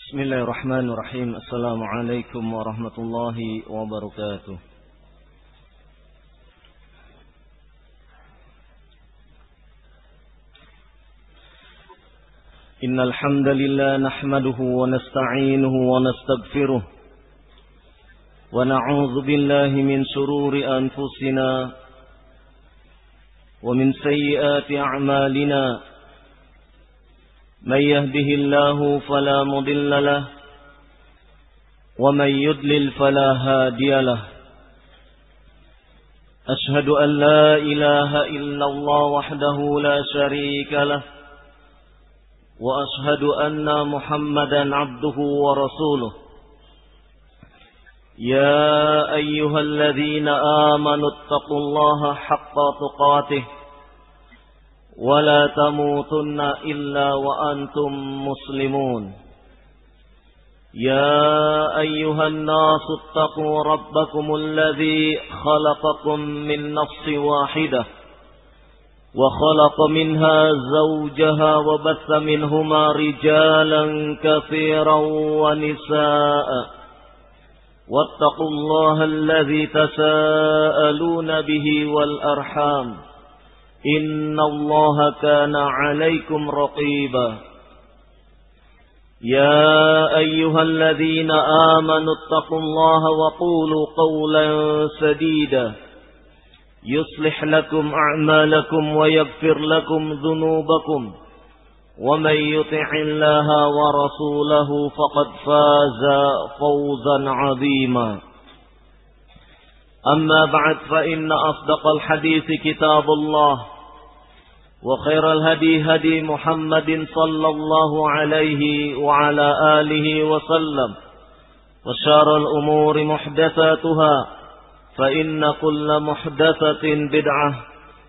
Bismillahirrahmanirrahim. Assalamualaikum warahmatullahi wabarakatuh. Innal hamdalillah nahmaduhu wa nasta'inuhu wa nastaghfiruh wa na'udzu billahi min shururi anfusina wa min sayyiati a'malina. من يهده الله فلا مضل له ومن يضلل فلا هادي له أشهد أن لا إله إلا الله وحده لا شريك له وأشهد أن محمدا عبده ورسوله يا أيها الذين آمنوا اتقوا الله حق تقاته ولا تموتن إلا وأنتم مسلمون يا أيها الناس اتقوا ربكم الذي خلقكم من نفس واحدة وخلق منها زوجها وبث منهما رجالا كثيرا ونساء واتقوا الله الذي تساءلون به والأرحام إن الله كان عليكم رقيبا يا أيها الذين آمنوا اتقوا الله وقولوا قولا سديدا يصلح لكم أعمالكم ويغفر لكم ذنوبكم ومن يطع الله ورسوله فقد فاز فوزا عظيما أما بعد فإن أصدق الحديث كتاب الله وخير الهدي هدي محمد صلى الله عليه وعلى آله وسلم وشر الأمور محدثاتها فإن كل محدثة بدعة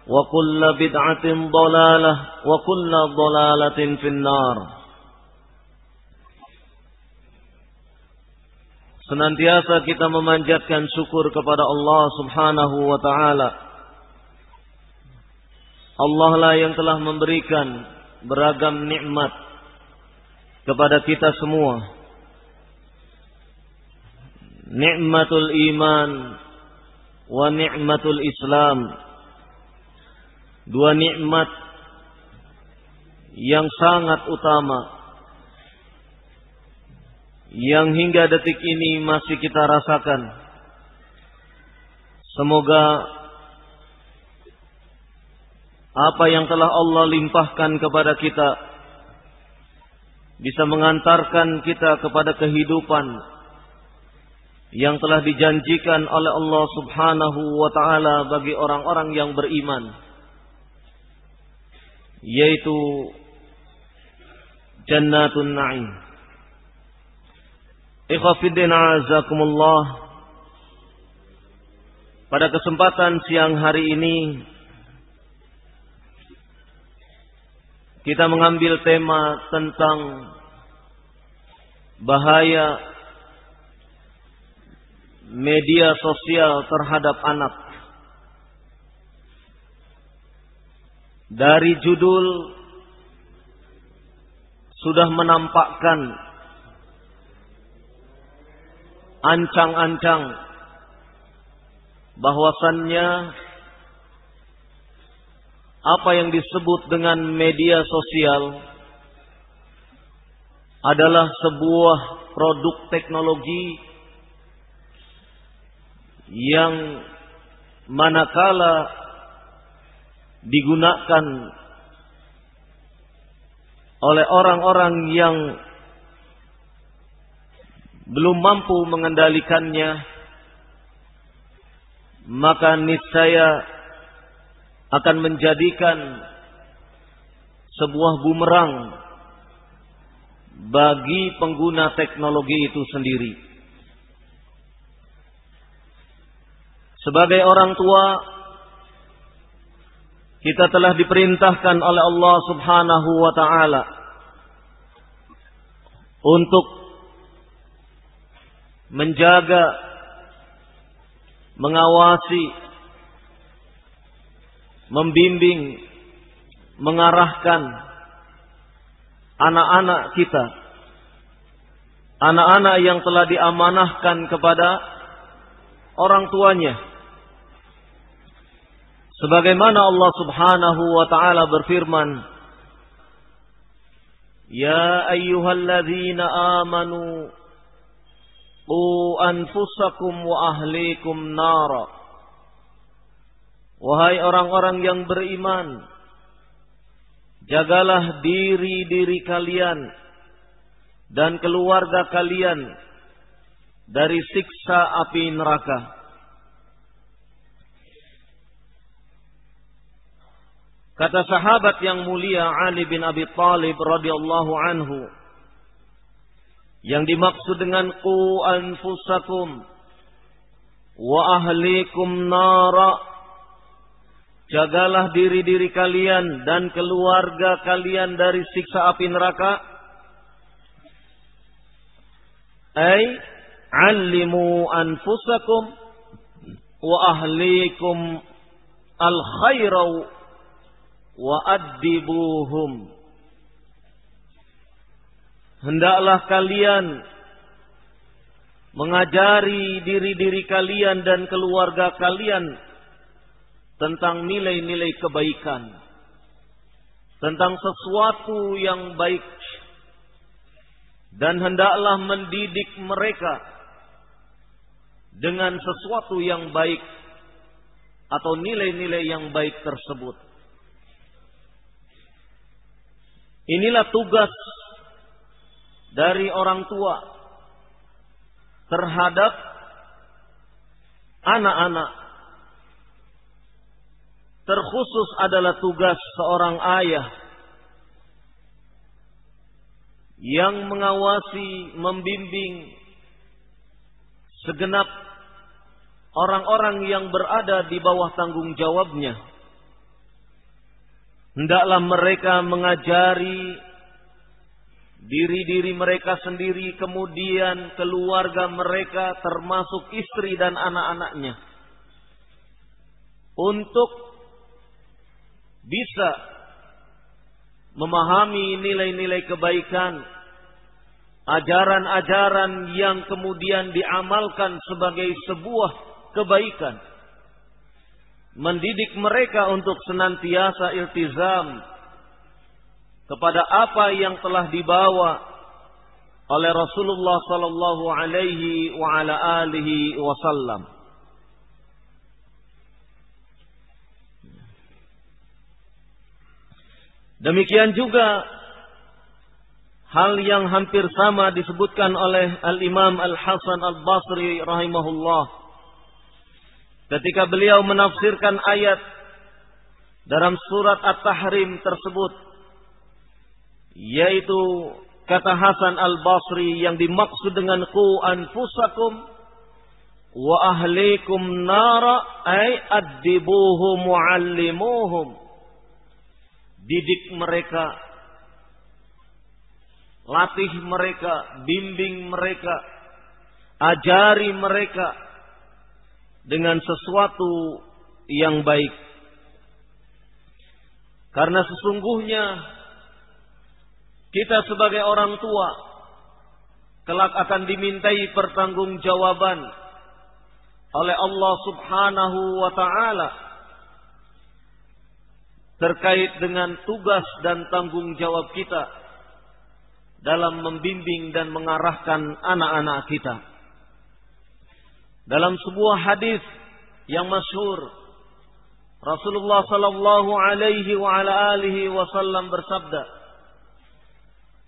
وكل بدعة ضلالة وكل ضلالة في النار. Senantiasa kita memanjatkan syukur kepada Allah Subhanahu wa ta'ala. Allah lah yang telah memberikan beragam nikmat kepada kita semua. Nikmatul iman wa nikmatul Islam. Dua nikmat yang sangat utama yang hingga detik ini masih kita rasakan. Semoga apa yang telah Allah limpahkan kepada kita bisa mengantarkan kita kepada kehidupan yang telah dijanjikan oleh Allah Subhanahu wa ta'ala bagi orang-orang yang beriman, yaitu Jannatun Na'im. Ikhwafiddin a'azakumullah. Pada kesempatan siang hari ini kita mengambil tema tentang bahaya media sosial terhadap anak. Dari judul sudah menampakkan ancang-ancang bahwasannya apa yang disebut dengan media sosial adalah sebuah produk teknologi yang manakala digunakan oleh orang-orang yang belum mampu mengendalikannya, maka niscaya akan menjadikan sebuah bumerang bagi pengguna teknologi itu sendiri. Sebagai orang tua, kita telah diperintahkan oleh Allah Subhanahu wa ta'ala untuk menjaga, mengawasi, membimbing, mengarahkan anak-anak kita anak-anak yang telah diamanahkan kepada orang tuanya. Sebagaimana Allah Subhanahu wa taala berfirman, "Ya ayyuhalladzina amanu qu anfusakum wa ahlikum nara." Wahai orang-orang yang beriman, jagalah diri-diri kalian dan keluarga kalian dari siksa api neraka. Kata sahabat yang mulia Ali bin Abi Thalib radhiyallahu anhu, yang dimaksud dengan qu anfusakum wa ahlikum nara, jagalah diri-diri kalian dan keluarga kalian dari siksa api neraka. Ay allimu anfusakum wa ahlikum al-khaira wa addibuhum. Hendaklah kalian mengajari diri-diri kalian dan keluarga kalian tentang nilai-nilai kebaikan, tentang sesuatu yang baik, dan hendaklah mendidik mereka dengan sesuatu yang baik atau nilai-nilai yang baik tersebut. Inilah tugas dari orang tua terhadap anak-anak. Terkhusus adalah tugas seorang ayah yang mengawasi, membimbing segenap orang-orang yang berada di bawah tanggung jawabnya. Hendaklah mereka mengajari diri-diri mereka sendiri, kemudian keluarga mereka termasuk istri dan anak-anaknya, untuk bisa memahami nilai-nilai kebaikan, ajaran-ajaran yang kemudian diamalkan sebagai sebuah kebaikan, mendidik mereka untuk senantiasa iltizam kepada apa yang telah dibawa oleh Rasulullah sallallahu alaihi wa ala alihi wasallam. Demikian juga hal yang hampir sama disebutkan oleh Al-Imam Al-Hasan Al-Basri rahimahullah ketika beliau menafsirkan ayat dalam surat At-Tahrim tersebut, yaitu kata Hasan Al-Basri yang dimaksud dengan qu anfusakum wa ahlikum nara ay addibuhum muallimuhum. Didik mereka, latih mereka, bimbing mereka, ajari mereka dengan sesuatu yang baik. Karena sesungguhnya kita sebagai orang tua kelak akan dimintai pertanggungjawaban oleh Allah Subhanahu wa taala terkait dengan tugas dan tanggung jawab kita dalam membimbing dan mengarahkan anak-anak kita. Dalam sebuah hadis yang masyhur, Rasulullah sallallahu alaihi wa ala alihi wasallam bersabda,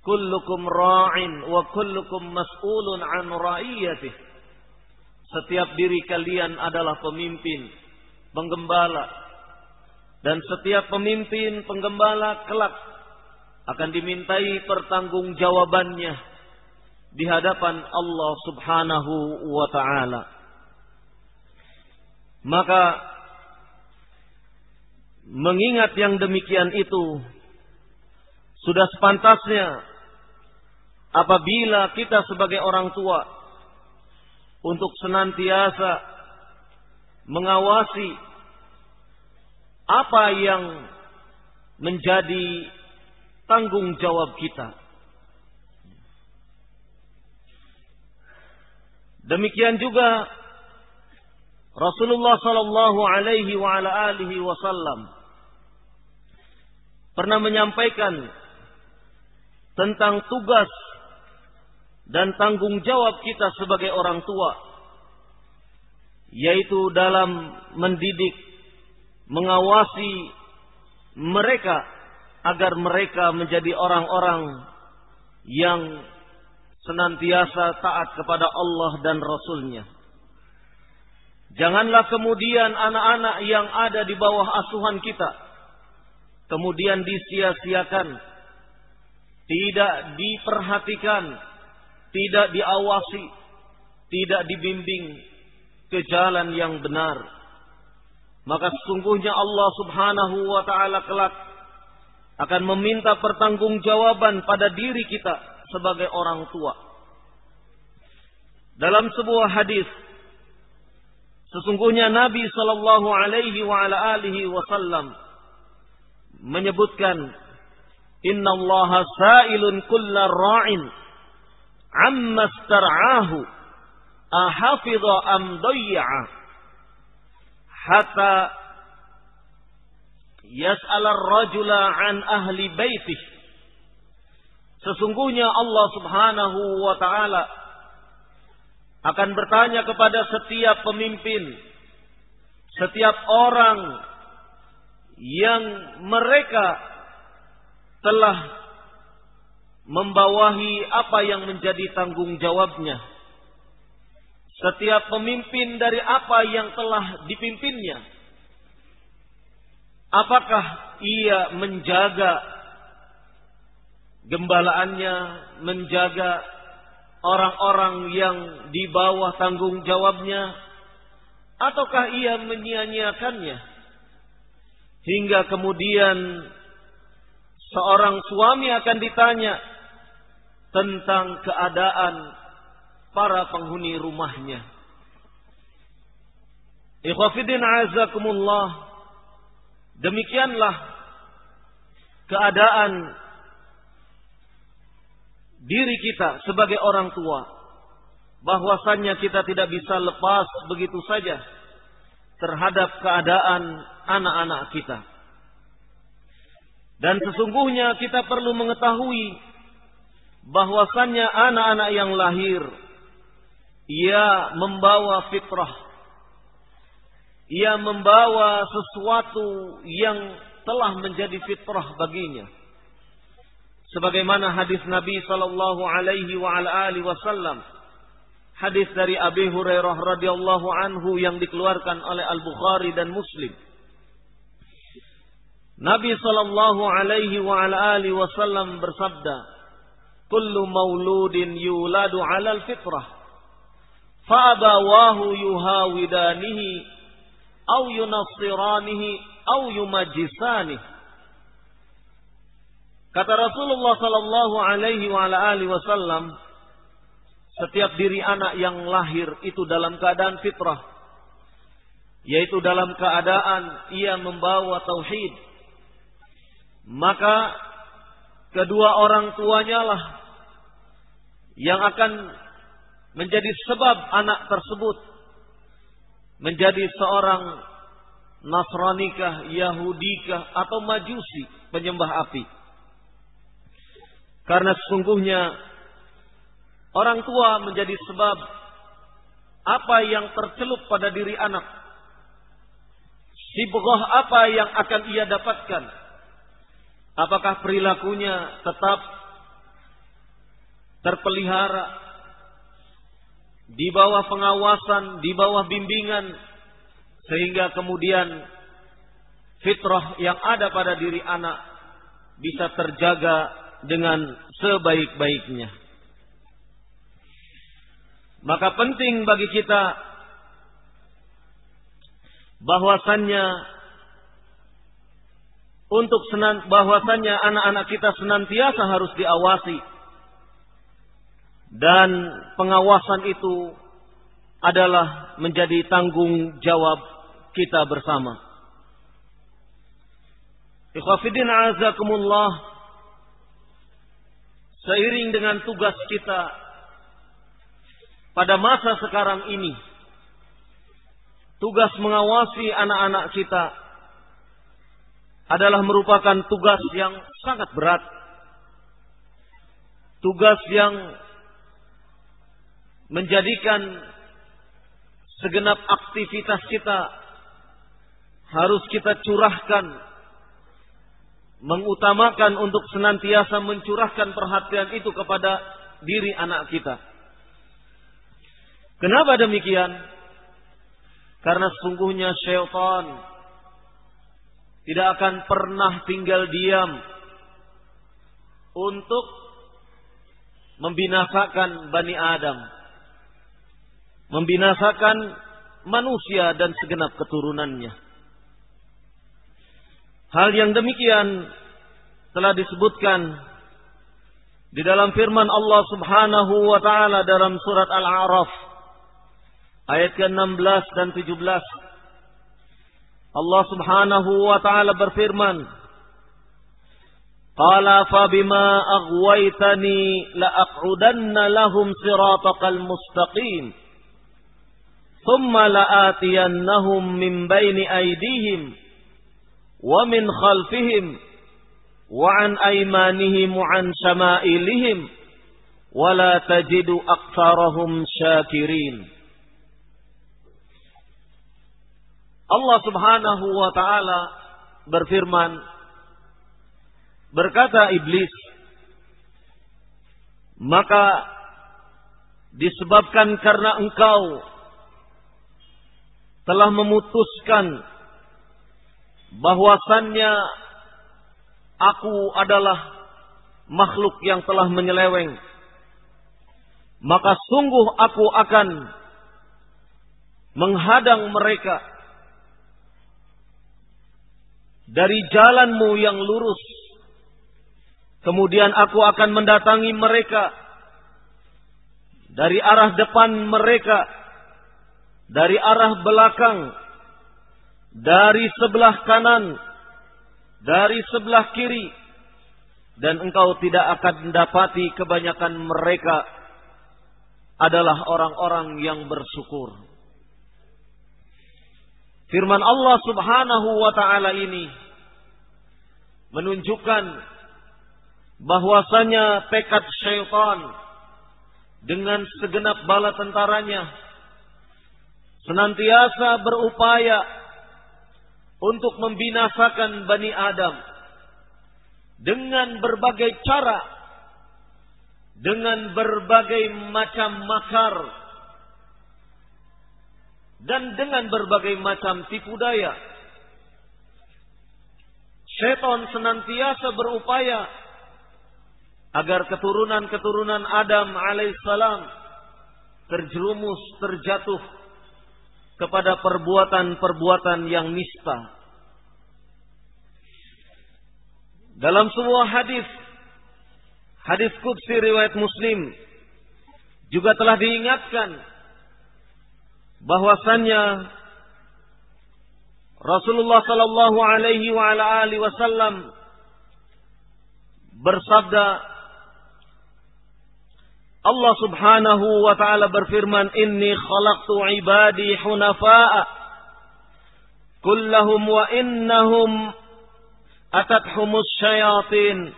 "Kullukum ra'in wa kullukum mas'ulun 'an ra'iyatih." Setiap diri kalian adalah pemimpin, penggembala. Dan setiap pemimpin, penggembala kelak akan dimintai pertanggungjawabannya di hadapan Allah Subhanahu wa ta'ala. Maka mengingat yang demikian itu, sudah sepantasnya apabila kita sebagai orang tua untuk senantiasa mengawasi apa yang menjadi tanggung jawab kita. Demikian juga Rasulullah sallallahu alaihi wa ala alihi wasallam pernah menyampaikan tentang tugas dan tanggung jawab kita sebagai orang tua, yaitu dalam mendidik, mengawasi mereka agar mereka menjadi orang-orang yang senantiasa taat kepada Allah dan Rasul-Nya. Janganlah kemudian anak-anak yang ada di bawah asuhan kita kemudian disia-siakan, tidak diperhatikan, tidak diawasi, tidak dibimbing ke jalan yang benar. Maka sesungguhnya Allah Subhanahu wa ta'ala kelak akan meminta pertanggungjawaban pada diri kita sebagai orang tua. Dalam sebuah hadis, sesungguhnya Nabi sallallahu alaihi wa ala alihi wasallam menyebutkan, "Inna Allaha sa'ilun kulla ra'in amma star'ahu ahafidha am dayya'a hatta yas'ala ar-rajula an ahli baitih." Sesungguhnya Allah Subhanahu wa ta'ala akan bertanya kepada setiap pemimpin, setiap orang yang mereka telah membawahi apa yang menjadi tanggung jawabnya. Setiap pemimpin dari apa yang telah dipimpinnya. Apakah ia menjaga gembalaannya, menjaga orang-orang yang di bawah tanggung jawabnya, ataukah ia menyia-nyiakannya? Hingga kemudian seorang suami akan ditanya tentang keadaan para penghuni rumahnya. Ikhwafidin azakumullah, demikianlah keadaan diri kita sebagai orang tua, bahwasannya kita tidak bisa lepas begitu saja terhadap keadaan anak-anak kita. Dan sesungguhnya kita perlu mengetahui bahwasannya anak-anak yang lahir, ia membawa fitrah, ia membawa sesuatu yang telah menjadi fitrah baginya. Sebagaimana hadis Nabi sallallahu alaihi wa ala alihi wasallam, hadis dari Abi Hurairah radhiyallahu anhu yang dikeluarkan oleh Al-Bukhari dan Muslim. Nabi sallallahu alaihi wa ala alihi wasallam bersabda, "Kullu mauludin yuladu 'alal fitrah, fa abawahu yuhawidanihi aw yunassiranihi aw yumajjisanihi." Kata Rasulullah sallallahu alaihi wa ala alihi wasallam, setiap diri anak yang lahir itu dalam keadaan fitrah, yaitu dalam keadaan ia membawa tauhid. Maka kedua orang tuanya lah yang akan menjadi sebab anak tersebut menjadi seorang Nasranikah, Yahudikah, atau Majusi, penyembah api. Karena sesungguhnya orang tua menjadi sebab apa yang tercelup pada diri anak, sibghah apa yang akan ia dapatkan. Apakah perilakunya tetap terpelihara di bawah pengawasan, di bawah bimbingan, sehingga kemudian fitrah yang ada pada diri anak bisa terjaga dengan sebaik-baiknya. Maka penting bagi kita bahwasannya bahwasannya anak-anak kita senantiasa harus diawasi, dan pengawasan itu adalah menjadi tanggung jawab kita bersama. Ikhwafidin azakumullah, seiring dengan tugas kita pada masa sekarang ini, tugas mengawasi anak-anak kita adalah merupakan tugas yang sangat berat. Tugas yang menjadikan segenap aktivitas kita harus kita curahkan, mengutamakan untuk senantiasa mencurahkan perhatian itu kepada diri anak kita. Kenapa demikian? Karena sesungguhnya syaitan tidak akan pernah tinggal diam untuk membinasakan Bani Adam, membinasakan manusia dan segenap keturunannya. Hal yang demikian telah disebutkan di dalam firman Allah Subhanahu wa taala dalam surat Al-A'raf ayat ke-16 dan 17. Allah Subhanahu wa taala berfirman, "Qala fa bima aghwaytani la aq'udanna lahum siratal mustaqim, thumma la atiyannahum min baini aydihim wa min khalfihim wa an aymanihim wa an shama'ilihim wa la tajidu aktsarahum syakirin." Allah Subhanahu wa taala berfirman, berkata iblis, "Maka disebabkan karena engkau telah memutuskan bahwasannya aku adalah makhluk yang telah menyeleweng, maka sungguh aku akan menghadang mereka dari jalanmu yang lurus. Kemudian aku akan mendatangi mereka dari arah depan mereka, dari arah belakang, dari sebelah kanan, dari sebelah kiri, dan engkau tidak akan mendapati kebanyakan mereka adalah orang-orang yang bersyukur." Firman Allah Subhanahu wa taala ini menunjukkan bahwasanya tekad syaitan dengan segenap bala tentaranya senantiasa berupaya untuk membinasakan Bani Adam dengan berbagai cara, dengan berbagai macam makar, dan dengan berbagai macam tipu daya. Syaitan senantiasa berupaya agar keturunan-keturunan Adam alaihissalam terjerumus, terjatuh kepada perbuatan-perbuatan yang nista. Dalam sebuah hadis qudsi riwayat Muslim, juga telah diingatkan bahwasannya Rasulullah sallallahu alaihi wa ala alihi wasallam bersabda, Allah Subhanahu wa taala berfirman, "Inni khalaqtu ibadi hunafa'a kullahum wa innahum atathumus syayatin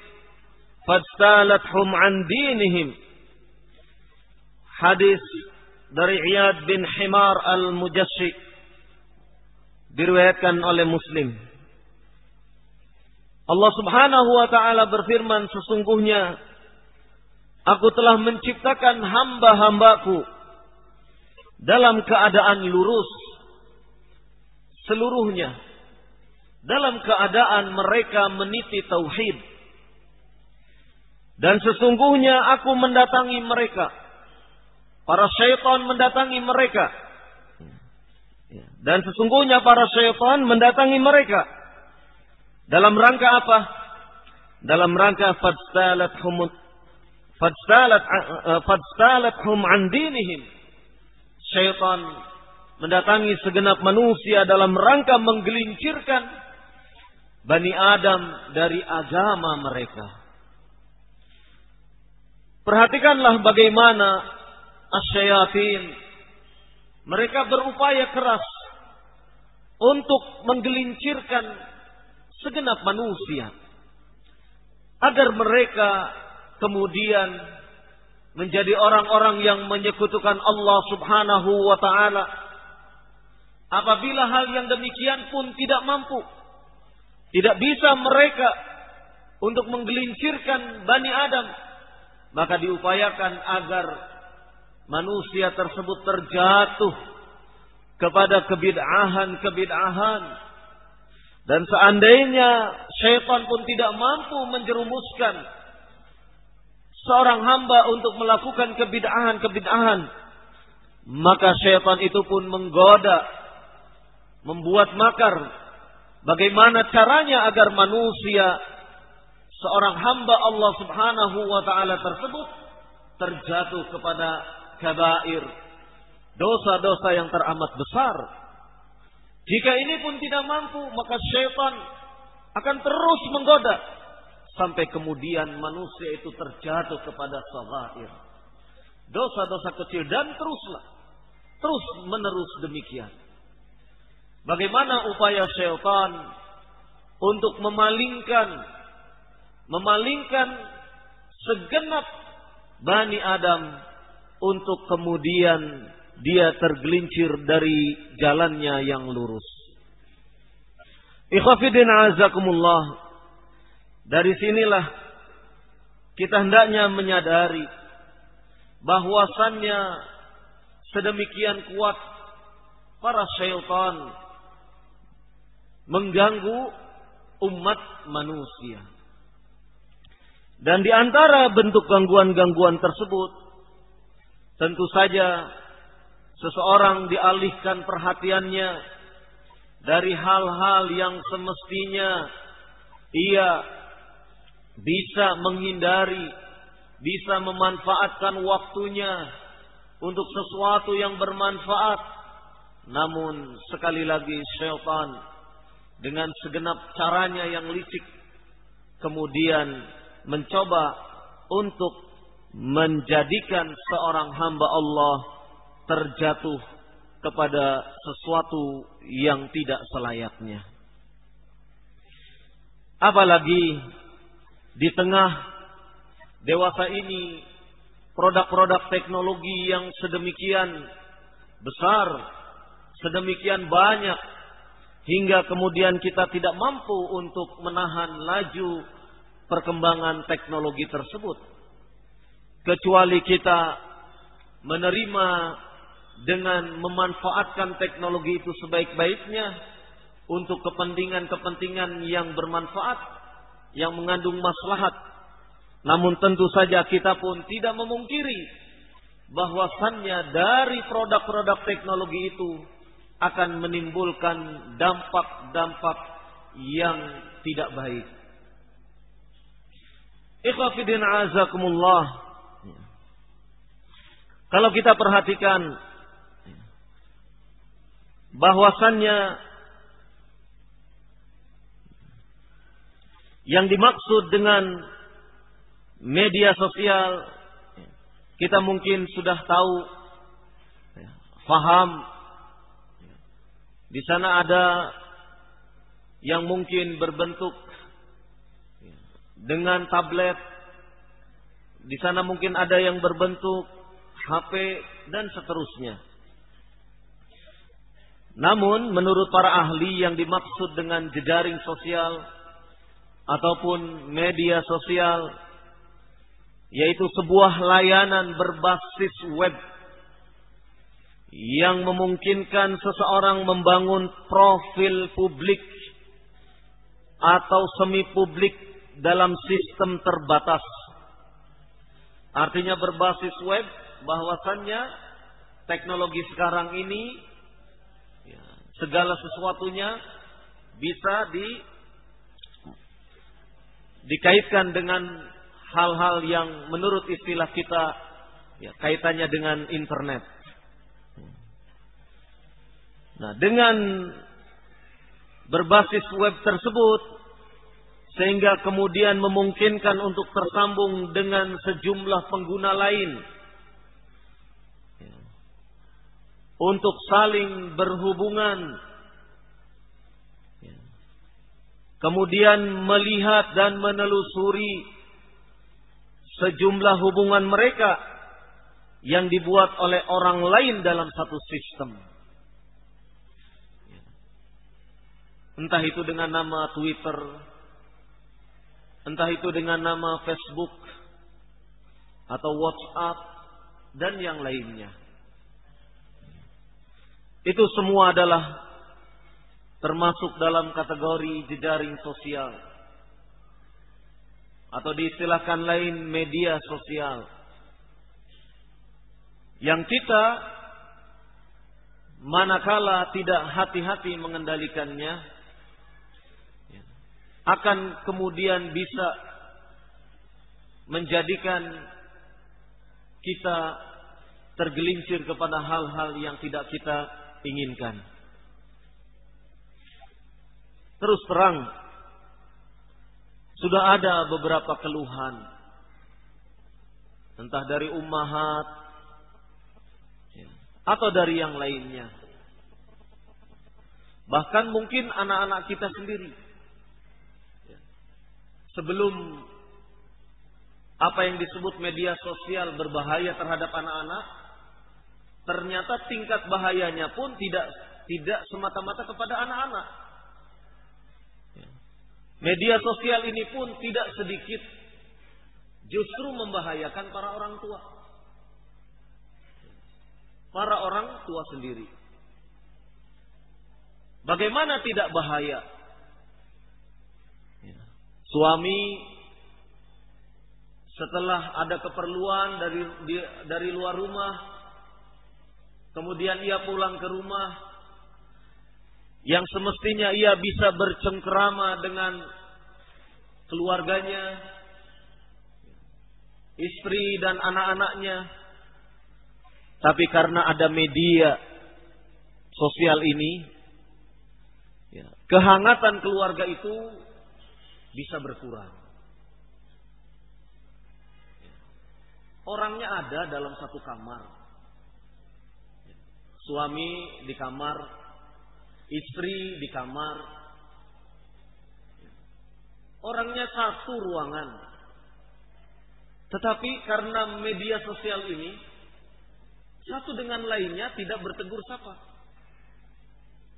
fastalathum an dinihim." Hadis dari Iyad bin Himar al-Mujashshi, diriwayatkan oleh Muslim. Allah Subhanahu wa taala berfirman, "Sesungguhnya aku telah menciptakan hamba-hambaku dalam keadaan lurus seluruhnya, dalam keadaan mereka meniti tauhid. Dan sesungguhnya aku mendatangi mereka, para syaitan mendatangi mereka. Dan sesungguhnya para syaitan mendatangi mereka. Dalam rangka apa? Dalam rangka fadstalathum an dinihim. Syaitan mendatangi segenap manusia dalam rangka menggelincirkan Bani Adam dari agama mereka. Perhatikanlah bagaimana asyayatin, mereka berupaya keras untuk menggelincirkan segenap manusia agar mereka kemudian menjadi orang-orang yang menyekutukan Allah Subhanahu wa taala. Apabila hal yang demikian pun tidak mampu, tidak bisa mereka untuk menggelincirkan Bani Adam, maka diupayakan agar manusia tersebut terjatuh kepada kebid'ahan. Dan seandainya syaitan pun tidak mampu menjerumuskan seorang hamba untuk melakukan kebid'ahan, maka syaitan itu pun menggoda, membuat makar. Bagaimana caranya agar manusia, seorang hamba Allah Subhanahu wa taala tersebut terjatuh kepada kabair, dosa-dosa yang teramat besar. Jika ini pun tidak mampu, maka syaitan akan terus menggoda sampai kemudian manusia itu terjatuh kepada saghair, dosa-dosa kecil, dan terus menerus demikian. Bagaimana upaya syaitan untuk memalingkan segenap Bani Adam untuk kemudian dia tergelincir dari jalannya yang lurus. Ikhwafidin azakumullah. Dari sinilah kita hendaknya menyadari bahwasannya sedemikian kuat para syaitan mengganggu umat manusia. Dan di antara bentuk gangguan-gangguan tersebut, tentu saja seseorang dialihkan perhatiannya dari hal-hal yang semestinya ia bisa menghindari, bisa memanfaatkan waktunya untuk sesuatu yang bermanfaat. Namun sekali lagi syaitan dengan segenap caranya yang licik kemudian mencoba untuk menjadikan seorang hamba Allah terjatuh kepada sesuatu yang tidak selayaknya. Apalagi di tengah dewasa ini, produk-produk teknologi yang sedemikian besar, sedemikian banyak, hingga kemudian kita tidak mampu untuk menahan laju perkembangan teknologi tersebut, kecuali kita menerima dengan memanfaatkan teknologi itu sebaik-baiknya untuk kepentingan-kepentingan yang bermanfaat, yang mengandung maslahat. Namun tentu saja kita pun tidak memungkiri bahwasannya dari produk-produk teknologi itu akan menimbulkan dampak-dampak yang tidak baik. Ikhwafidin azakumullah. Kalau kita perhatikan bahwasannya yang dimaksud dengan media sosial, kita mungkin sudah tahu, faham. Di sana ada yang mungkin berbentuk dengan tablet, di sana mungkin ada yang berbentuk HP dan seterusnya. Namun menurut para ahli, yang dimaksud dengan jejaring sosial ataupun media sosial yaitu sebuah layanan berbasis web yang memungkinkan seseorang membangun profil publik atau semi publik dalam sistem terbatas. Artinya berbasis web, bahwasannya teknologi sekarang ini segala sesuatunya bisa dikaitkan dengan hal-hal yang menurut istilah kita kaitannya dengan internet. Nah, dengan berbasis web tersebut sehingga kemudian memungkinkan untuk tersambung dengan sejumlah pengguna lain untuk saling berhubungan, kemudian melihat dan menelusuri sejumlah hubungan mereka yang dibuat oleh orang lain dalam satu sistem. Entah itu dengan nama Twitter, entah itu dengan nama Facebook atau WhatsApp dan yang lainnya. Itu semua adalah termasuk dalam kategori jejaring sosial, atau diistilahkan lain media sosial, yang kita manakala tidak hati-hati mengendalikannya akan kemudian bisa menjadikan kita tergelincir kepada hal-hal yang tidak kita inginkan. Terus terang, sudah ada beberapa keluhan, entah dari ummahat atau dari yang lainnya, bahkan mungkin anak-anak kita sendiri. Sebelum apa yang disebut media sosial berbahaya terhadap anak-anak, ternyata tingkat bahayanya pun tidak semata-mata kepada anak-anak. Media sosial ini pun tidak sedikit justru membahayakan para orang tua. Para orang tua sendiri. Bagaimana tidak bahaya? Suami setelah ada keperluan dari luar rumah, kemudian ia pulang ke rumah, yang semestinya ia bisa bercengkerama dengan keluarganya, istri dan anak-anaknya, tapi karena ada media sosial ini, kehangatan keluarga itu bisa berkurang. Orangnya ada dalam satu kamar, suami di kamar, istri di kamar, orangnya satu ruangan. Tetapi karena media sosial ini, satu dengan lainnya tidak bertegur sapa.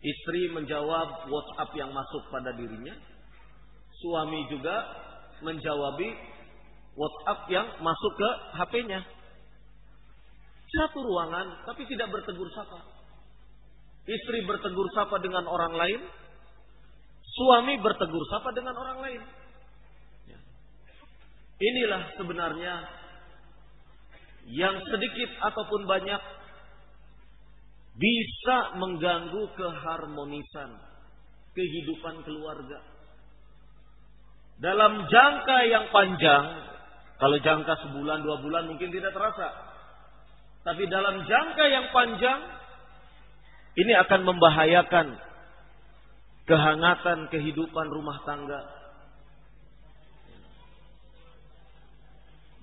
Istri menjawab WhatsApp yang masuk pada dirinya, suami juga menjawabi WhatsApp yang masuk ke HP-nya. Satu ruangan, tapi tidak bertegur sapa. Istri bertegur sapa dengan orang lain, suami bertegur sapa dengan orang lain. Inilah sebenarnya yang sedikit ataupun banyak bisa mengganggu keharmonisan kehidupan keluarga. Dalam jangka yang panjang, kalau jangka sebulan, 2 bulan mungkin tidak terasa. Tapi dalam jangka yang panjang, ini akan membahayakan kehangatan kehidupan rumah tangga.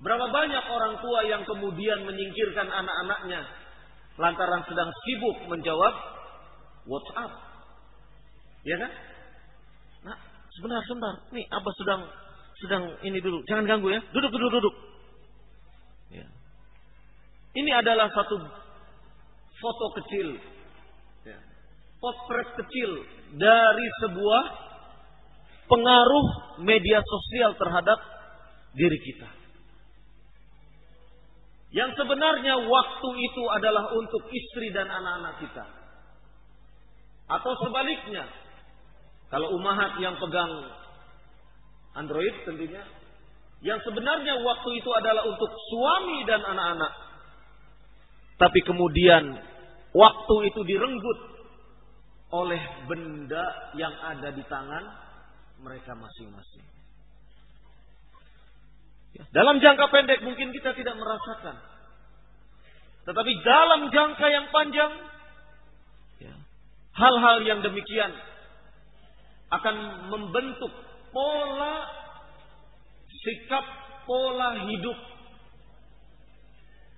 Berapa banyak orang tua yang kemudian menyingkirkan anak-anaknya lantaran sedang sibuk menjawab WhatsApp. Ya kan? Nah, sebentar. Nih, Abah sedang ini dulu. Jangan ganggu ya. Duduk. Ya. Ini adalah satu foto kecil, potret kecil dari sebuah pengaruh media sosial terhadap diri kita. Yang sebenarnya waktu itu adalah untuk istri dan anak-anak kita. Atau sebaliknya, kalau ummahat yang pegang Android tentunya, yang sebenarnya waktu itu adalah untuk suami dan anak-anak. Tapi kemudian waktu itu direnggut oleh benda yang ada di tangan mereka masing-masing. Dalam jangka pendek mungkin kita tidak merasakan. Tetapi dalam jangka yang panjang, hal-hal yang demikian akan membentuk pola sikap, pola hidup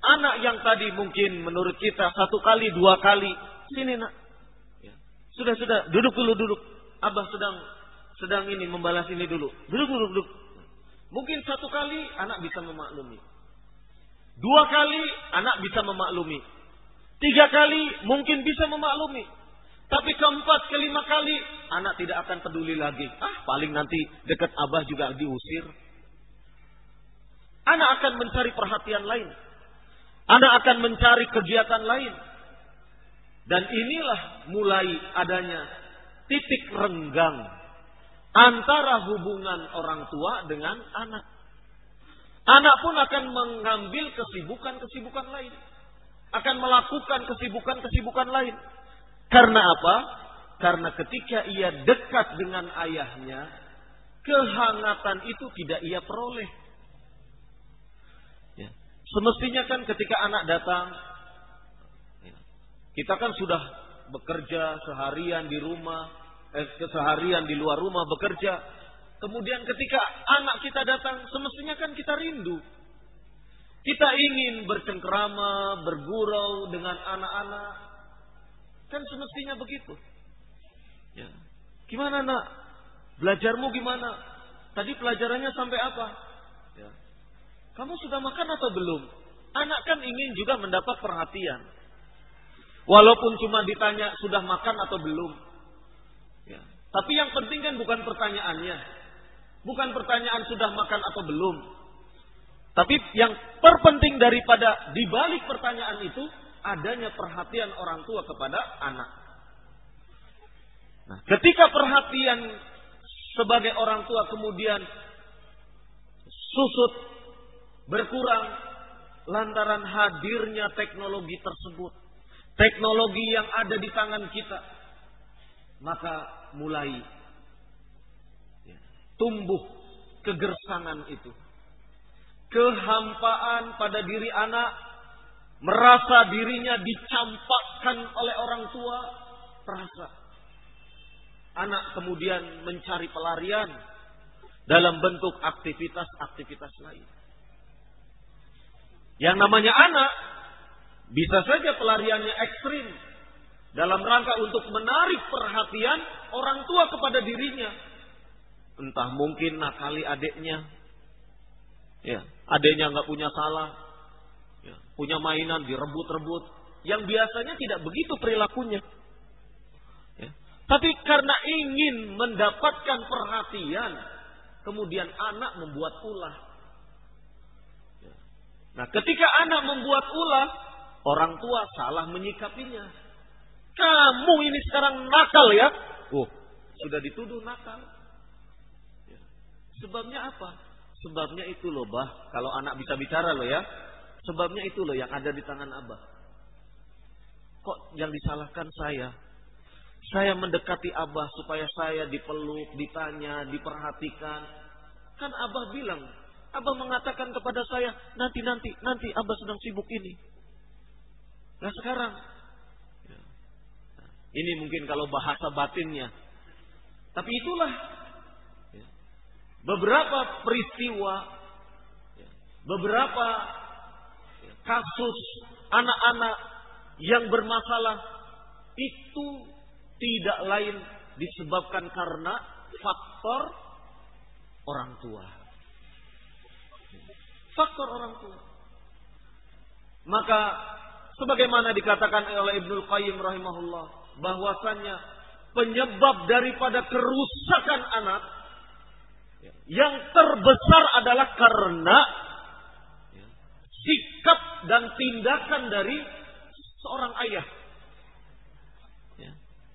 Anak yang tadi mungkin menurut kita 1 kali, 2 kali. Sini nak. Ya. Sudah. Duduk dulu, duduk. Abah sedang ini membalas ini dulu. Duduk. Mungkin 1 kali anak bisa memaklumi. 2 kali anak bisa memaklumi. 3 kali mungkin bisa memaklumi. Tapi keempat, kelima kali anak tidak akan peduli lagi. Paling nanti dekat abah juga diusir. Anak akan mencari perhatian lain. Anak akan mencari kegiatan lain. Dan inilah mulai adanya titik renggang antara hubungan orang tua dengan anak. Anak pun akan mengambil kesibukan-kesibukan lain. Akan melakukan kesibukan-kesibukan lain. Karena apa? Karena ketika ia dekat dengan ayahnya, kehangatan itu tidak ia peroleh. Ya. Semestinya kan ketika anak datang, kita kan sudah bekerja seharian di rumah, seharian di luar rumah bekerja. Kemudian ketika anak kita datang, semestinya kan kita rindu. Kita ingin bercengkrama, bergurau dengan anak-anak. Kan semestinya begitu. Ya. Gimana nak? Belajarmu gimana? Tadi pelajarannya sampai apa? Ya. Kamu sudah makan atau belum? Anak kan ingin juga mendapat perhatian. Walaupun cuma ditanya sudah makan atau belum. Ya. Tapi yang penting kan bukan pertanyaannya. Bukan pertanyaan sudah makan atau belum. Tapi yang terpenting daripada dibalik pertanyaan itu, adanya perhatian orang tua kepada anak. Nah, ketika perhatian sebagai orang tua kemudian susut, berkurang, lantaran hadirnya teknologi tersebut. Teknologi yang ada di tangan kita. Maka mulai tumbuh kegersangan itu. Kehampaan pada diri anak. Merasa dirinya dicampakkan oleh orang tua. Terasa. Anak kemudian mencari pelarian. Dalam bentuk aktivitas-aktivitas lain. Yang namanya anak. Bisa saja pelariannya ekstrim. Dalam rangka untuk menarik perhatian orang tua kepada dirinya. Entah mungkin nakali adiknya. Ya, adiknya nggak punya salah. Ya, punya mainan direbut-rebut. Yang biasanya tidak begitu perilakunya. Ya. Tapi karena ingin mendapatkan perhatian. Kemudian anak membuat ulah. Ya. Nah ketika anak membuat ulah. Orang tua salah menyikapinya. Kamu ini sekarang nakal ya. Sudah dituduh nakal. Ya. Sebabnya apa? Sebabnya itu loh bah. Kalau anak bisa bicara loh ya. Sebabnya itu loh yang ada di tangan abah. Kok yang disalahkan saya? Saya mendekati abah supaya saya dipeluk, ditanya, diperhatikan. Kan abah bilang. Abah mengatakan kepada saya. Nanti abah sedang sibuk ini. Nah sekarang. Ini mungkin kalau bahasa batinnya. Tapi itulah. Beberapa peristiwa. Beberapa kasus anak-anak yang bermasalah itu tidak lain disebabkan karena faktor orang tua. Faktor orang tua. Maka sebagaimana dikatakan oleh Ibnul Qayyim rahimahullah, bahwasannya penyebab daripada kerusakan anak yang terbesar adalah karena sikap dan tindakan dari seorang ayah.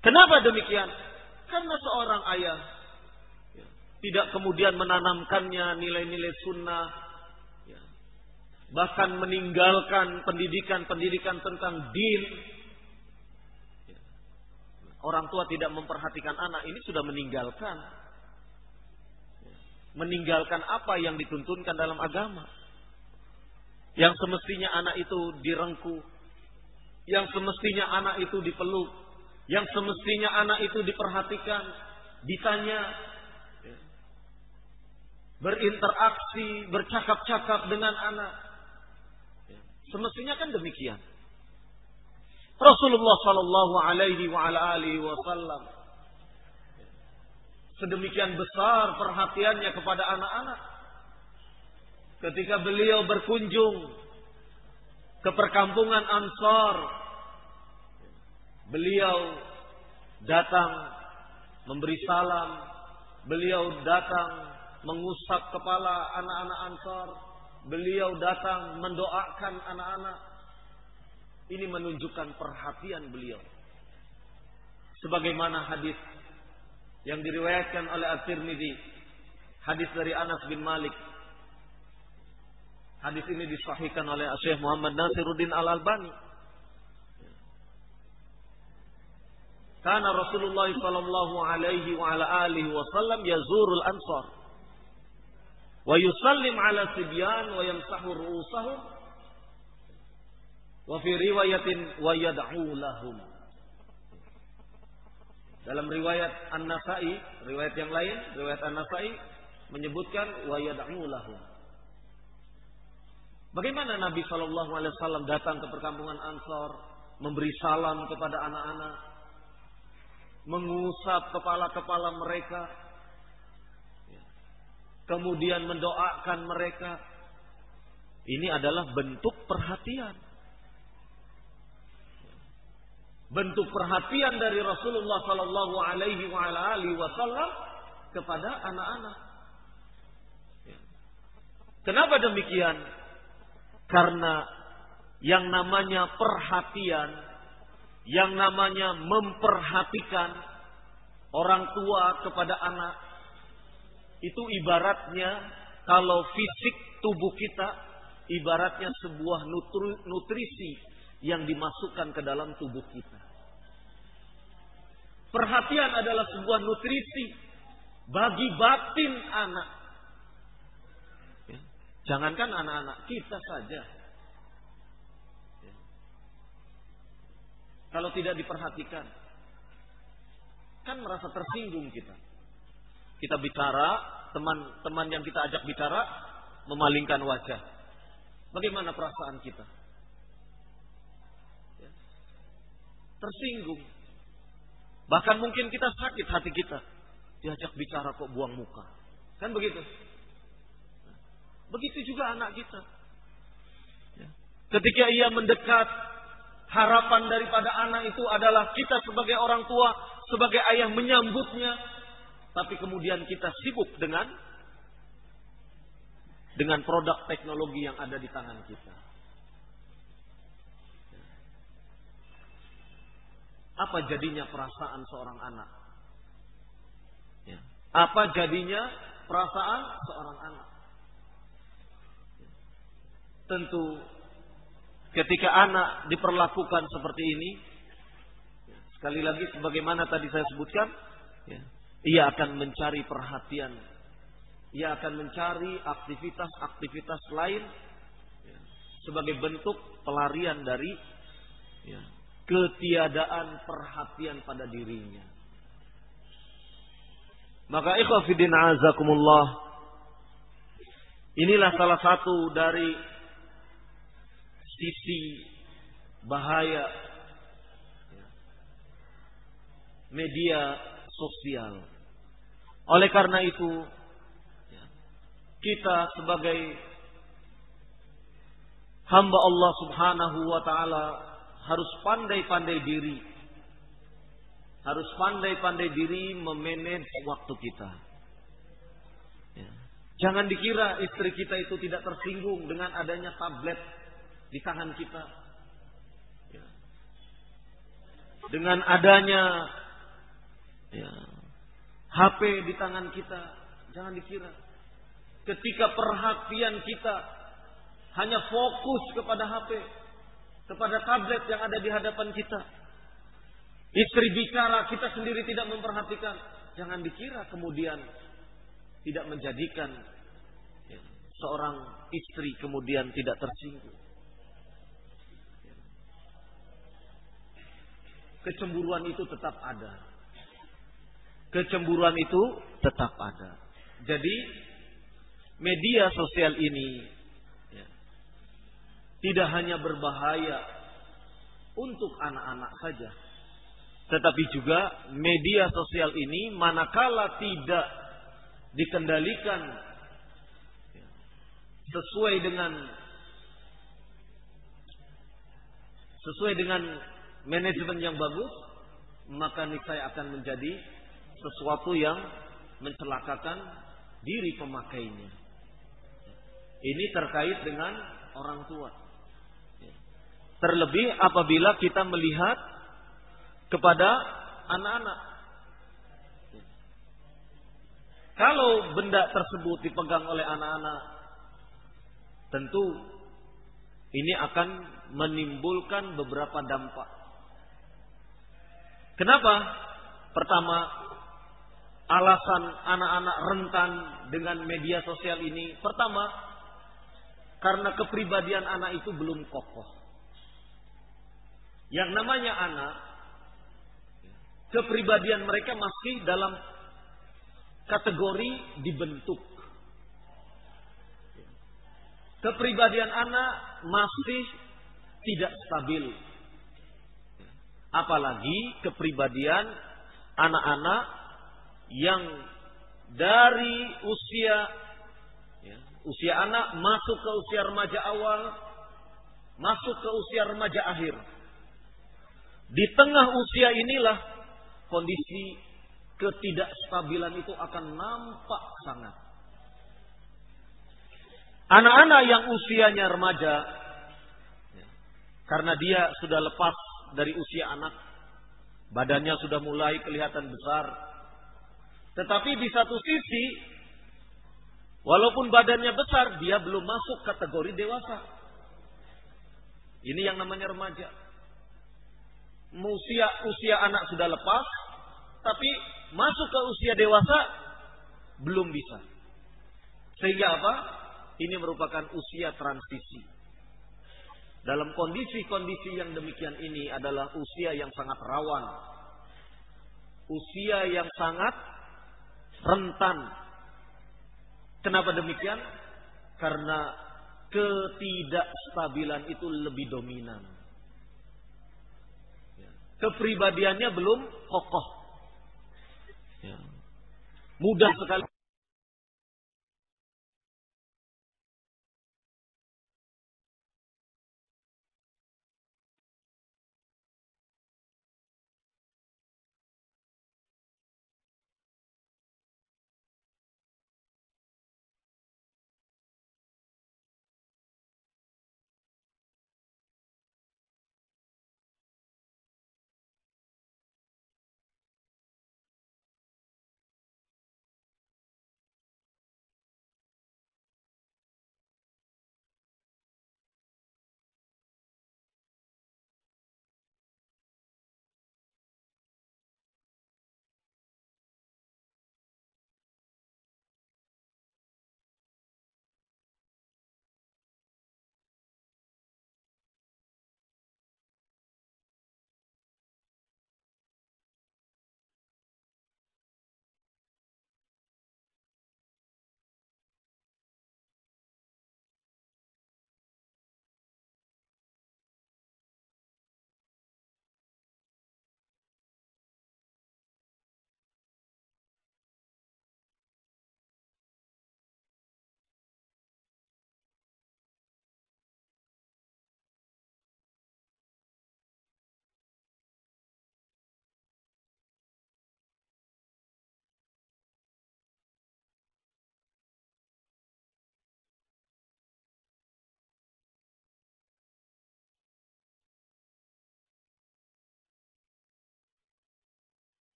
Kenapa demikian? Karena seorang ayah tidak kemudian menanamkannya nilai-nilai sunnah, bahkan meninggalkan pendidikan-pendidikan tentang din. Orang tua tidak memperhatikan anak, ini sudah meninggalkan apa yang dituntunkan dalam agama. Yang semestinya anak itu direngkuh. Yang semestinya anak itu dipeluk. Yang semestinya anak itu diperhatikan. Ditanya. Berinteraksi, bercakap-cakap dengan anak. Semestinya kan demikian. Rasulullah sallallahu alaihi wasallam sedemikian besar perhatiannya kepada anak-anak. Ketika beliau berkunjung ke perkampungan Ansar, beliau datang memberi salam, beliau datang mengusap kepala anak-anak Ansar, beliau datang mendoakan anak-anak. Ini menunjukkan perhatian beliau. Sebagaimana hadis yang diriwayatkan oleh At-Tirmidzi, hadis dari Anas bin Malik. Hadis ini disahihkan oleh Syekh Muhammad Nasiruddin Al-Albani. Kana Rasulullah sallallahu alaihi wa ala alihi wasallam yazurul ansar wa yusallim ala sibyan wa yamsahu ru'usahum wa fi riwayatin wa yad'u lahum. Dalam riwayat An-Nasa'i, riwayat yang lain, riwayat An-Nasa'i menyebutkan wa yad'u lahum. Bagaimana Nabi sallallahu alaihi wasallam datang ke perkampungan Ansar, memberi salam kepada anak-anak, mengusap kepala-kepala mereka, kemudian mendoakan mereka. Ini adalah bentuk perhatian. Bentuk perhatian dari Rasulullah sallallahu alaihi wasallam kepada anak-anak. Kenapa demikian? Karena yang namanya perhatian, yang namanya memperhatikan orang tua kepada anak, itu ibaratnya kalau fisik tubuh kita ibaratnya sebuah nutrisi yang dimasukkan ke dalam tubuh kita. Perhatian adalah sebuah nutrisi bagi batin anak. Jangankan anak-anak, kita saja. Kalau tidak diperhatikan, kan merasa tersinggung kita. Kita bicara, teman-teman yang kita ajak bicara memalingkan wajah. Bagaimana perasaan kita? Tersinggung. Bahkan mungkin kita sakit hati kita. Diajak bicara kok buang muka. Kan begitu? Begitu juga anak kita. Ketika ia mendekat, harapan daripada anak itu adalah kita sebagai orang tua, sebagai ayah menyambutnya. Tapi kemudian kita sibuk dengan produk teknologi yang ada di tangan kita. Apa jadinya perasaan seorang anak? Apa jadinya perasaan seorang anak? Tentu ketika anak diperlakukan seperti ini, sekali lagi sebagaimana tadi saya sebutkan, ia akan mencari perhatian, ia akan mencari aktivitas-aktivitas lain sebagai bentuk pelarian dari ketiadaan perhatian pada dirinya. Maka ikhwah fiddin azakumullah, inilah salah satu dari sisi bahaya media sosial. Oleh karena itu, kita sebagai hamba Allah Subhanahu wa taala harus pandai-pandai diri. Harus pandai-pandai diri memanage waktu kita. Jangan dikira istri kita itu tidak tersinggung dengan adanya tablet di tangan kita. Dengan adanya HP di tangan kita. Jangan dikira. Ketika perhatian kita hanya fokus kepada HP, kepada tablet yang ada di hadapan kita. Istri bicara, kita sendiri tidak memperhatikan. Jangan dikira kemudian tidak menjadikan seorang istri kemudian tidak tersinggung. Kecemburuan itu tetap ada. Kecemburuan itu tetap ada. Jadi media sosial ini tidak hanya berbahaya untuk anak-anak saja, tetapi juga media sosial ini manakala tidak dikendalikan sesuai dengan manajemen yang bagus, maka niscaya akan menjadi sesuatu yang mencelakakan diri pemakainya. Ini terkait dengan orang tua. Terlebih apabila kita melihat kepada anak-anak. Kalau benda tersebut dipegang oleh anak-anak, tentu ini akan menimbulkan beberapa dampak. Kenapa? Pertama, alasan anak-anak rentan dengan media sosial ini. Pertama, karena kepribadian anak itu belum kokoh. Yang namanya anak, kepribadian mereka masih dalam kategori dibentuk. Kepribadian anak masih tidak stabil. Apalagi kepribadian anak-anak yang dari usia anak masuk ke usia remaja awal, masuk ke usia remaja akhir. Di tengah usia inilah kondisi ketidakstabilan itu akan nampak sangat. Anak-anak yang usianya remaja, karena dia sudah lepas dari usia anak, badannya sudah mulai kelihatan besar. Tetapi di satu sisi, walaupun badannya besar, dia belum masuk kategori dewasa. Ini yang namanya remaja. Usia anak sudah lepas, tapi masuk ke usia dewasa belum bisa. Sehingga apa? Ini merupakan usia transisi. Dalam kondisi-kondisi yang demikian ini adalah usia yang sangat rawan. Usia yang sangat rentan. Kenapa demikian? Karena ketidakstabilan itu lebih dominan. Kepribadiannya belum kokoh. Mudah sekali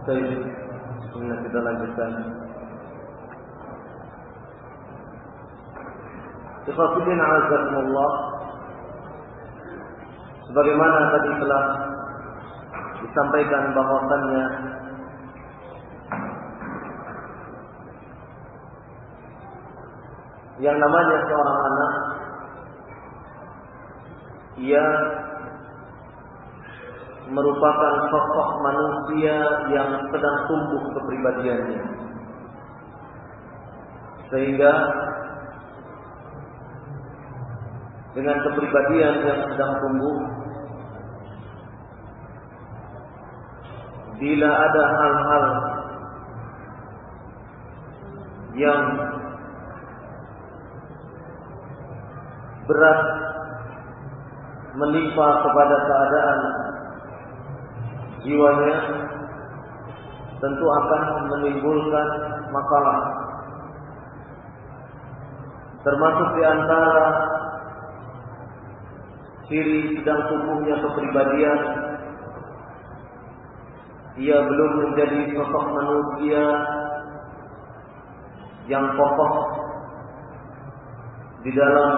Baik, kita lanjutkan. Ikhwatiddin a'azakumullah. Sebagaimana tadi telah disampaikan bahwasannya yang namanya seorang anak, ia merupakan sosok manusia yang sedang tumbuh kepribadiannya, sehingga dengan kepribadian yang sedang tumbuh, bila ada hal-hal yang berat menimpa kepada keadaan jiwanya, tentu akan menimbulkan masalah. Termasuk di antara ciri sedang tumbuhnya kepribadian, ia belum menjadi sosok manusia yang kokoh di dalam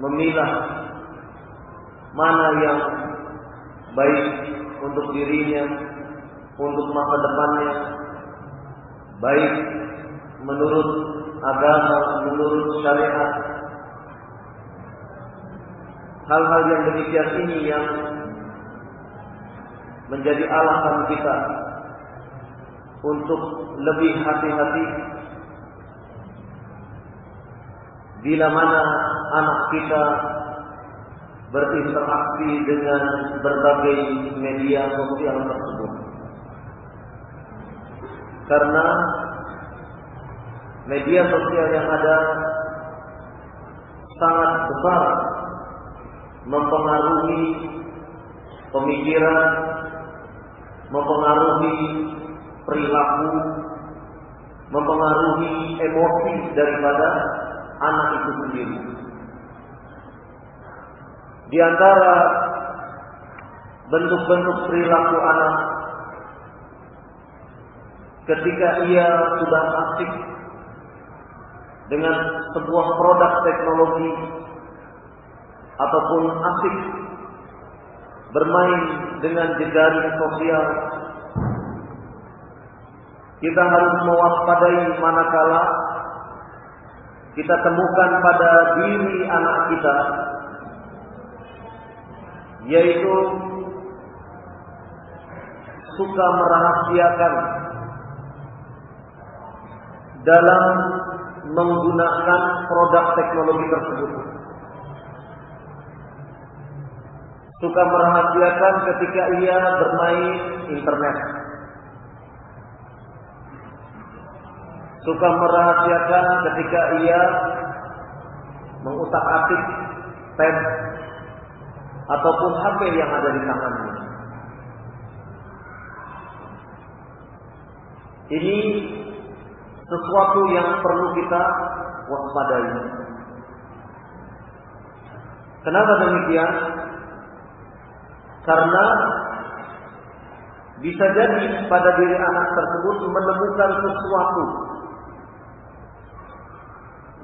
memilah mana yang baik untuk dirinya, untuk masa depannya, baik menurut agama, menurut syariat. Hal-hal yang demikian ini yang menjadi alasan kita untuk lebih hati-hati bila mana anak kita berinteraksi dengan berbagai media sosial tersebut. Karena media sosial yang ada sangat besar mempengaruhi pemikiran, mempengaruhi perilaku, mempengaruhi emosi daripada anak itu sendiri. Di antara bentuk-bentuk perilaku anak ketika ia sudah asik dengan sebuah produk teknologi ataupun asik bermain dengan jejaring sosial, kita harus mewaspadai manakala kita temukan pada diri anak kita, yaitu suka merahasiakan dalam menggunakan produk teknologi tersebut. Suka merahasiakan ketika ia bermain internet. Suka merahasiakan ketika ia mengutak-atik tab ataupun HP yang ada di tangannya. Ini sesuatu yang perlu kita waspadai. Kenapa demikian? Karena bisa jadi pada diri anak tersebut menemukan sesuatu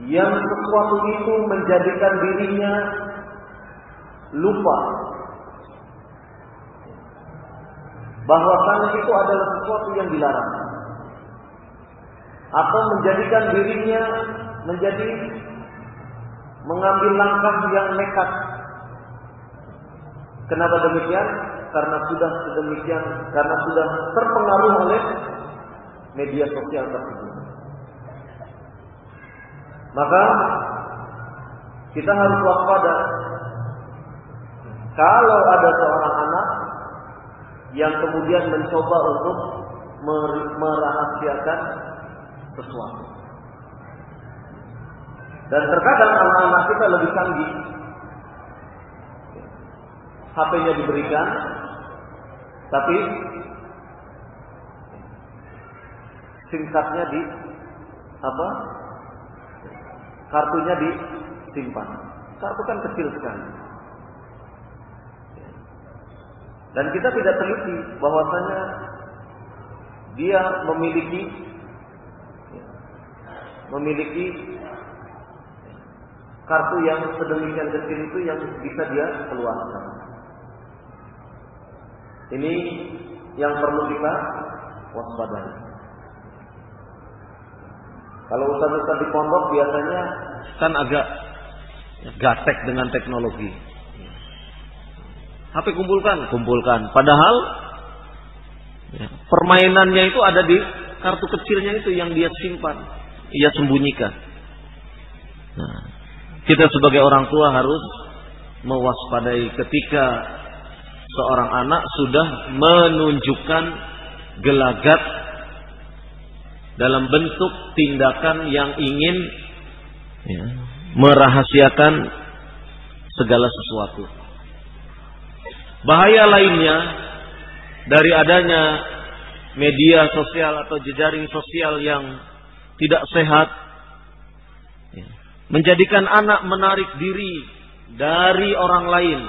yang sesuatu itu menjadikan dirinya lupa bahwa itu adalah sesuatu yang dilarang, atau menjadikan dirinya menjadi mengambil langkah yang nekat. Kenapa demikian? Karena sudah sedemikian, karena sudah terpengaruh oleh media sosial tersebut. Maka kita harus waspada kalau ada seorang anak yang kemudian mencoba untuk merahasiakan sesuatu. Dan terkadang anak-anak kita lebih canggih. HP-nya diberikan, tapi SIM card-nya kartunya disimpan. Kartu kan kecil sekali. Dan kita tidak teliti bahwasanya dia memiliki kartu yang sedemikian kecil itu yang bisa dia keluarkan. Ini yang perlu kita waspadai. Kalau ustaz-ustaz di pondok biasanya kan agak gatek dengan teknologi. HP kumpulkan. Padahal permainannya itu ada di kartu kecilnya itu yang dia simpan, ia sembunyikan. Nah, kita sebagai orang tua harus mewaspadai ketika seorang anak sudah menunjukkan gelagat dalam bentuk tindakan yang ingin merahasiakan segala sesuatu. Bahaya lainnya dari adanya media sosial atau jejaring sosial yang tidak sehat, menjadikan anak menarik diri dari orang lain,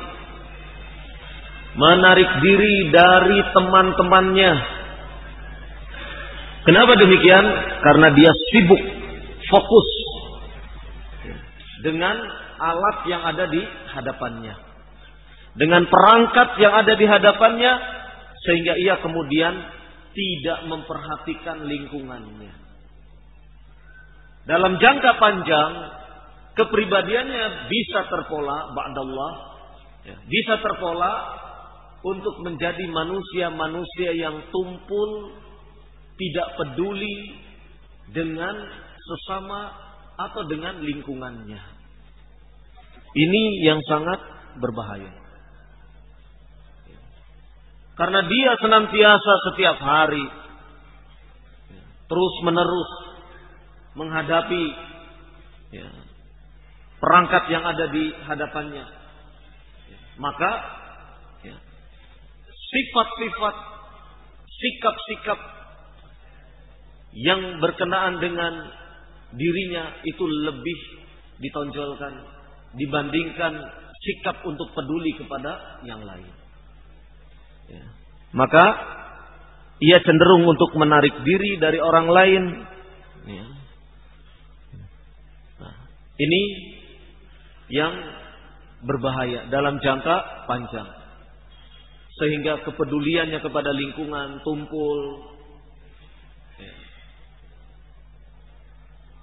menarik diri dari teman-temannya. Kenapa demikian? Karena dia sibuk, fokus dengan alat yang ada di hadapannya, dengan perangkat yang ada di hadapannya, sehingga ia kemudian tidak memperhatikan lingkungannya. Dalam jangka panjang, kepribadiannya bisa terpola ba'dallah, bisa terpola untuk menjadi manusia-manusia yang tumpul, tidak peduli dengan sesama atau dengan lingkungannya. Ini yang sangat berbahaya. Karena dia senantiasa setiap hari terus menerus menghadapi perangkat yang ada di hadapannya. Maka sifat-sifat, sikap-sikap yang berkenaan dengan dirinya itu lebih ditonjolkan dibandingkan sikap untuk peduli kepada yang lain. Maka ia cenderung untuk menarik diri dari orang lain. Nah, ini yang berbahaya dalam jangka panjang, sehingga kepeduliannya kepada lingkungan tumpul,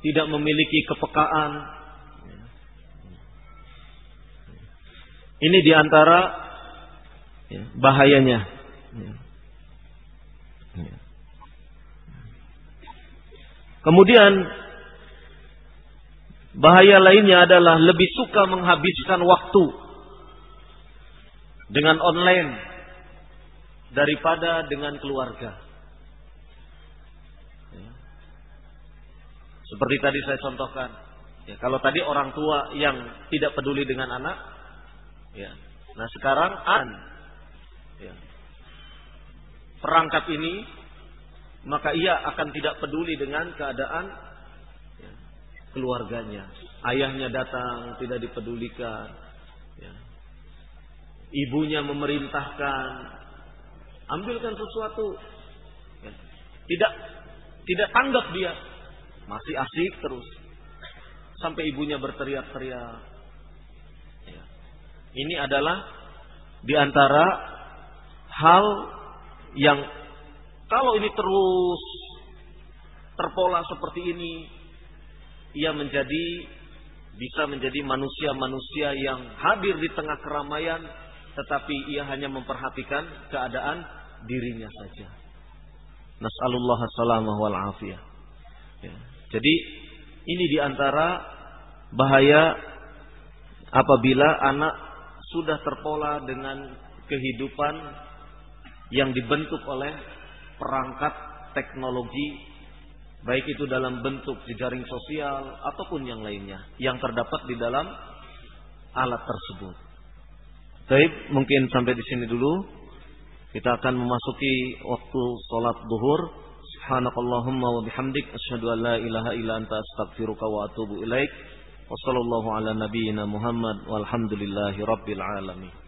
tidak memiliki kepekaan. Ini diantara bahayanya. Kemudian bahaya lainnya adalah lebih suka menghabiskan waktu dengan online daripada dengan keluarga. Seperti tadi saya contohkan, kalau tadi orang tua yang tidak peduli dengan anak, nah sekarang perangkat ini, maka ia akan tidak peduli dengan keadaan keluarganya. Ayahnya datang tidak dipedulikan, ibunya memerintahkan ambilkan sesuatu, tidak tanggap dia, masih asik terus sampai ibunya berteriak-teriak. Ini adalah diantara hal yang kalau ini terus terpola seperti ini, ia bisa menjadi manusia-manusia yang hadir di tengah keramaian, tetapi ia hanya memperhatikan keadaan dirinya saja. Nas'alullah as-salamah wal afiyah. Jadi ini diantara bahaya apabila anak sudah terpola dengan kehidupan yang dibentuk oleh perangkat teknologi, baik itu dalam bentuk jejaring sosial ataupun yang lainnya yang terdapat di dalam alat tersebut. Baik, mungkin sampai di sini dulu. Kita akan memasuki waktu salat zuhur. Subhanakallahumma wa bihamdik asyhadu an la ilaha illa anta astaghfiruka wa atubu ilaik. Wassallallahu ala nabiyyina Muhammad walhamdulillahi rabbil alamin.